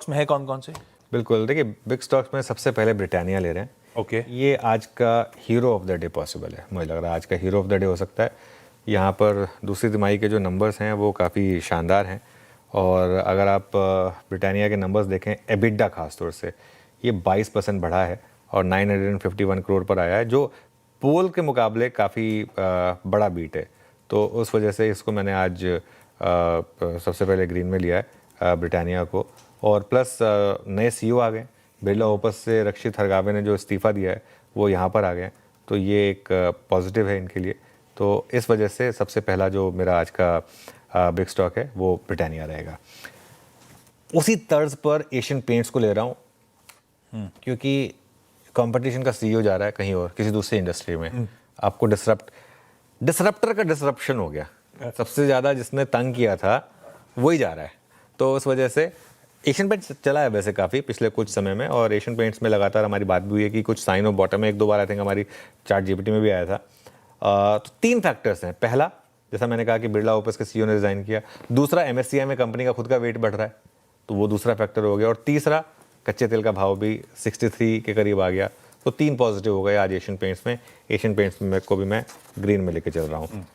Stocks में है कौन कौन से? बिल्कुल, देखिए बिग स्टॉक्स में सबसे पहले ब्रिटानिया ले रहे हैं। ओके। ये आज का hero of the day possible है, मुझे लग रहा है आज का हीरो ऑफ द डे हो सकता है। यहाँ पर दूसरी तिमाही के जो नंबर्स हैं वो काफ़ी शानदार हैं, और अगर आप ब्रिटानिया के नंबर्स देखें, एबिडा खास तौर से ये 22% बढ़ा है और 951 करोड़ पर आया है, जो पोल के मुकाबले काफ़ी बड़ा बीट है। तो उस वजह से इसको मैंने आज सबसे पहले ग्रीन में लिया है ब्रिटानिया को। और प्लस नए सीईओ आ गए, बिरला ओपस से रक्षित हरगावे ने जो इस्तीफ़ा दिया है वो यहाँ पर आ गए, तो ये एक पॉजिटिव है इनके लिए। तो इस वजह से सबसे पहला जो मेरा आज का बिग स्टॉक है वो ब्रिटानिया रहेगा। उसी तर्ज पर एशियन पेंट्स को ले रहा हूँ, क्योंकि कंपटीशन का सीईओ जा रहा है कहीं और, किसी दूसरी इंडस्ट्री में। आपको डिसरप्टर का डिसरप्शन हो गया, सबसे ज़्यादा जिसने तंग किया था वही जा रहा है। तो उस वजह से एशियन पेंट्स चला है वैसे काफ़ी पिछले कुछ समय में, और एशियन पेंट्स में लगातार हमारी बात भी हुई है कि कुछ साइन ऑफ बॉटम में एक दो बार आई थिंक हमारी चार्ट जीपीटी में भी आया था। तो 3 फैक्टर्स हैं। पहला, जैसा मैंने कहा कि बिरला ओपस के सीईओ ने रिजाइन किया। दूसरा, एमएससीआई में कंपनी का खुद का वेट बढ़ रहा है, तो वो दूसरा फैक्टर हो गया। और तीसरा, कच्चे तेल का भाव भी 63 के करीब आ गया। तो 3 पॉजिटिव हो गए आज एशियन पेंट्स में। एशियन पेंट्स में को भी मैं ग्रीन में लेके चल रहा हूँ।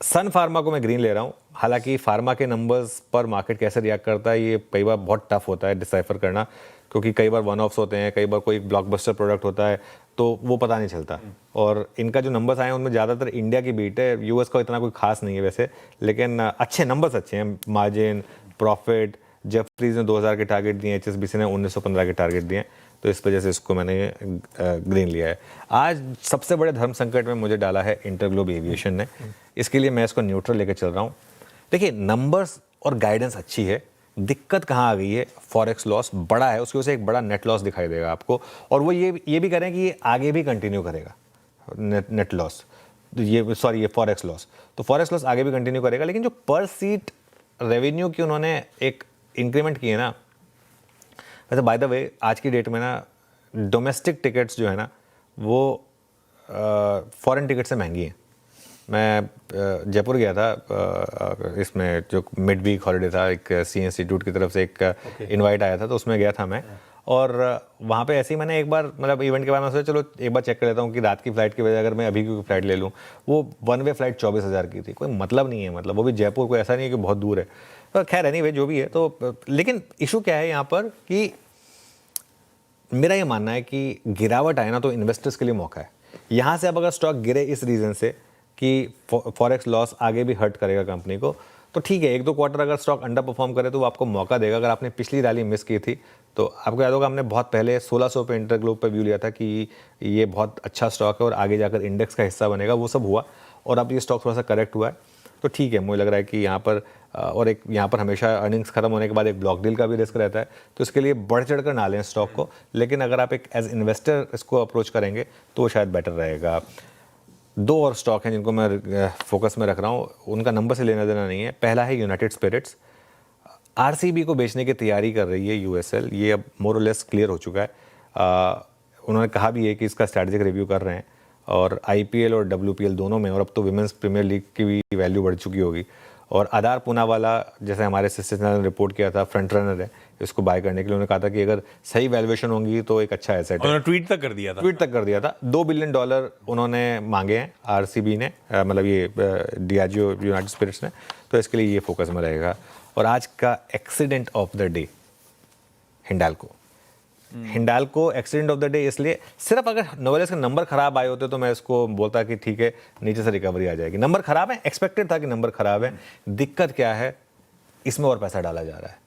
सन फार्मा को मैं ग्रीन ले रहा हूँ। हालांकि फार्मा के नंबर्स पर मार्केट कैसे रिएक्ट करता है ये कई बार बहुत टफ होता है डिसाइफर करना, क्योंकि कई बार वन ऑफ्स होते हैं, कई बार कोई ब्लॉकबस्टर प्रोडक्ट होता है, तो वो पता नहीं चलता। और इनका जो नंबर्स आए हैं उनमें ज़्यादातर इंडिया की बीट है, यूएस का इतना कोई खास नहीं है वैसे, लेकिन अच्छे नंबर्स अच्छे हैं। मार्जिन, प्रॉफिट, जेफरीज ने 2000 के टारगेट दिए, एचएसबीसी ने 1915 के टारगेट दिए, तो इस वजह से इसको मैंने ग्रीन लिया है। आज सबसे बड़े धर्म संकट में मुझे डाला है इंटरग्लोब एविएशन ने, इसके लिए मैं इसको न्यूट्रल लेकर चल रहा हूँ। देखिए नंबर्स और गाइडेंस अच्छी है, दिक्कत कहाँ आ गई है, फॉरेक्स लॉस बड़ा है, उसकी वजह से एक बड़ा नेट लॉस दिखाई देगा आपको। और वो ये भी करें कि ये आगे भी कंटिन्यू करेगा नेट लॉस, ये फॉरेक्स लॉस, तो फॉरेक्स लॉस आगे भी कंटिन्यू करेगा। लेकिन जो पर सीट रेवेन्यू की उन्होंने एक इंक्रीमेंट की है ना, वैसे बाय द वे आज की डेट में ना डोमेस्टिक टिकट्स जो है ना वो फॉरेन टिकट से महंगी हैं। मैं जयपुर गया था, इसमें जो मिड वीक हॉलीडे था, एक सी इंस्टीट्यूट की तरफ से एक इनवाइट आया था, तो उसमें गया था मैं। और वहाँ पे ऐसे ही मैंने एक बार मतलब इवेंट के बाद में सोचा चलो एक बार चेक कर लेता हूँ कि रात की फ़्लाइट की वजह अगर मैं अभी की फ़्लाइट ले लूँ, वो वन वे फ़्लाइट 24,000 की थी। कोई मतलब नहीं है, मतलब वो भी जयपुर, कोई ऐसा नहीं है कि बहुत दूर है। तो खैर एनीवे जो भी है, तो लेकिन इशू क्या है यहाँ पर कि मेरा ये मानना है कि गिरावट आए ना तो इन्वेस्टर्स के लिए मौका है। यहाँ से अब अगर स्टॉक गिरे इस रीज़न से कि फॉरेक्स लॉस आगे भी हर्ट करेगा कंपनी को, तो ठीक है, 1-2 क्वार्टर अगर स्टॉक अंडर परफॉर्म करे तो वो आपको मौका देगा। अगर आपने पिछली रैली मिस की थी तो आपको याद होगा हमने बहुत पहले 1600 पे इंटरग्लोब पे व्यू लिया था कि ये बहुत अच्छा स्टॉक है और आगे जाकर इंडेक्स का हिस्सा बनेगा, वो सब हुआ और अब ये स्टॉक थोड़ा सा करेक्ट हुआ है। तो ठीक है, मुझे लग रहा है कि यहाँ पर और एक यहाँ पर हमेशा अर्निंग्स खत्म होने के बाद एक ब्लॉक डील का भी रिस्क रहता है, तो इसके लिए बढ़ चढ़ कर ना लें स्टॉक को। लेकिन अगर आप एक एज इन्वेस्टर इसको अप्रोच करेंगे तो वो शायद बेटर रहेगा। 2 और स्टॉक हैं जिनको मैं फोकस में रख रहा हूँ, उनका नंबर से लेना देना नहीं है। पहला है यूनाइटेड स्पिरिट्स, आरसीबी को बेचने की तैयारी कर रही है यूएसएल, ये अब मोर और लेस क्लियर हो चुका है। उन्होंने कहा भी है कि इसका स्ट्रैटेजिक रिव्यू कर रहे हैं, और आईपीएल और डब्ल्यूपीएल दोनों में, और अब तो विमेंस प्रीमियर लीग की भी वैल्यू बढ़ चुकी होगी। और आधार पूनावाला, जैसे हमारे सिस्टर चैनल ने रिपोर्ट किया था, फ्रंट रनर है इसको बाय करने के लिए। उन्होंने कहा था कि अगर सही वैल्यूएशन होंगी तो एक अच्छा एसेट है। उन्होंने ट्वीट तक कर दिया था। $2 बिलियन उन्होंने मांगे हैं आरसीबी ने, मतलब ये डियाजियो यूनाइटेड स्पिरिट्स ने, तो इसके लिए ये फोकस में रहेगा। और आज का accident of the day Hindalco accident of the day इसलिए, सिर्फ अगर नोवेलिस के नंबर खराब आए होते तो मैं इसको बोलता कि ठीक है नीचे से रिकवरी आ जाएगी। नंबर खराब है, एक्सपेक्टेड था कि नंबर खराब है। दिक्कत क्या है, इसमें और पैसा डाला जा रहा है।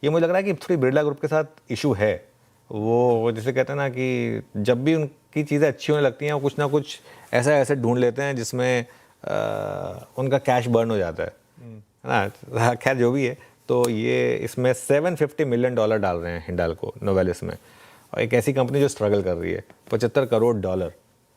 ये मुझे लग रहा है कि थोड़ी बिरला ग्रुप के साथ इशू है। वो जैसे कहते हैं ना कि जब भी उनकी चीज़ें अच्छी होने लगती हैं वो कुछ ना कुछ ऐसा ऐसे ढूंढ लेते हैं जिसमें उनका कैश बर्न हो जाता है ना। खैर जो भी है, तो ये इसमें $750 मिलियन डाल रहे हैं हिंडाल्को नोवेलिस में, और एक ऐसी कंपनी जो स्ट्रगल कर रही है। $75 करोड़,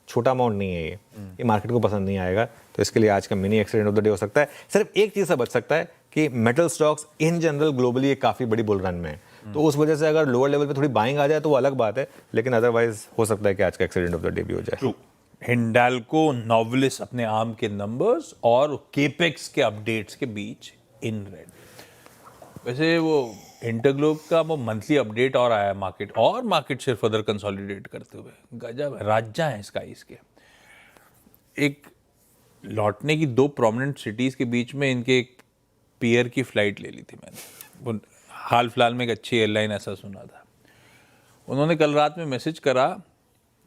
छोटा अमाउंट नहीं है ये मार्केट को पसंद नहीं आएगा। तो इसके लिए आज का mini accident of the day हो सकता है। सिर्फ एक चीज़ से बच सकता है कि metal stocks in general globally एक काफ़ी बड़ी बुल रन में है, तो उस वजह से अगर लोअर लेवल पे थोड़ी बाइंग आ जाए तो वो अलग बात है, लेकिन अदरवाइज हो सकता है कि आज का एक्सीडेंट ऑफ द डे भी हो जाए। हिंडाल्को, नोवेलिस अपने आर्म के नंबर्स और केपेक्स के अपडेट्स के बीच इन रेड। वैसे वो इंटरग्लोब का वो मंथली अपडेट और आया मार्केट शेयर फर्दर कंसोलिडेट करते हुए गजब है, राज्य है इसका इसके एक लौटने की 2 प्रोमिनेंट सिटीज़ के बीच में इनके एक पीयर की फ़्लाइट ले ली थी मैंने। वो हाल फिलहाल में एक अच्छी एयरलाइन ऐसा सुना था। उन्होंने कल रात में मैसेज करा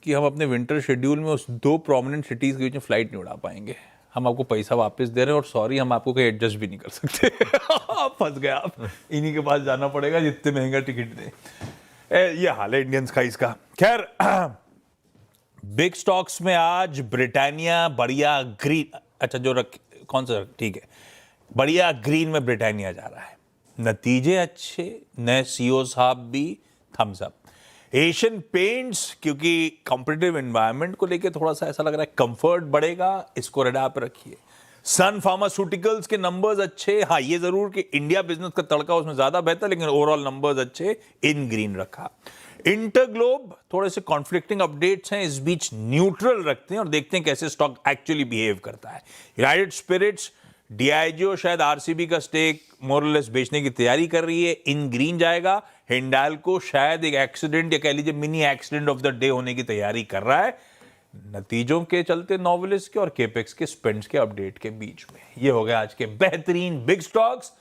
कि हम अपने विंटर शेड्यूल में उस 2 प्रोमिनेंट सिटीज़ के बीच में फ़्लाइट नहीं उड़ा पाएंगे, हम आपको पैसा वापस दे रहे हैं और सॉरी हम आपको कहीं एडजस्ट भी नहीं कर सकते। आप फंस गए, आप इन्हीं के पास जाना पड़ेगा जितने महंगा टिकट दें। ये हाल है इंडियंस का इसका। खैर बिग स्टॉक्स में आज ब्रिटानिया बढ़िया ग्रीन, अच्छा जो कौन सा ठीक है, बढ़िया ग्रीन में ब्रिटानिया जा रहा है। नतीजे अच्छे, नए सीईओ साहब भी थम्स अप। एशियन पेंट्स क्योंकि कॉम्पिटिटिव एनवायरनमेंट को लेके थोड़ा सा ऐसा लग रहा है कंफर्ट बढ़ेगा, इसको रडार पे रखिए। सन फार्मास्यूटिकल्स के नंबर्स अच्छे, हाँ ये जरूर कि इंडिया बिजनेस का तड़का उसमें ज्यादा बेहतर, लेकिन ओवरऑल नंबर्स अच्छे, इन ग्रीन रखा। इंटरग्लोब थोड़े से कॉन्फ्लिक्टिंग अपडेट्स हैं, इस बीच न्यूट्रल रखते हैं और देखते हैं कैसे स्टॉक एक्चुअली बिहेव करता है। यूनाइटेड स्पिरिट्स, डीआईजीओ शायद आरसीबी का स्टेक मोरलेस बेचने की तैयारी कर रही है, इन ग्रीन जाएगा। हिंडाल्को शायद एक एक्सीडेंट या कह लीजिए mini accident of the day होने की तैयारी कर रहा है, नतीजों के चलते नोवेलिस के और केपेक्स के स्पेंड्स के अपडेट के बीच में। ये हो गया आज के बेहतरीन बिग स्टॉक्स।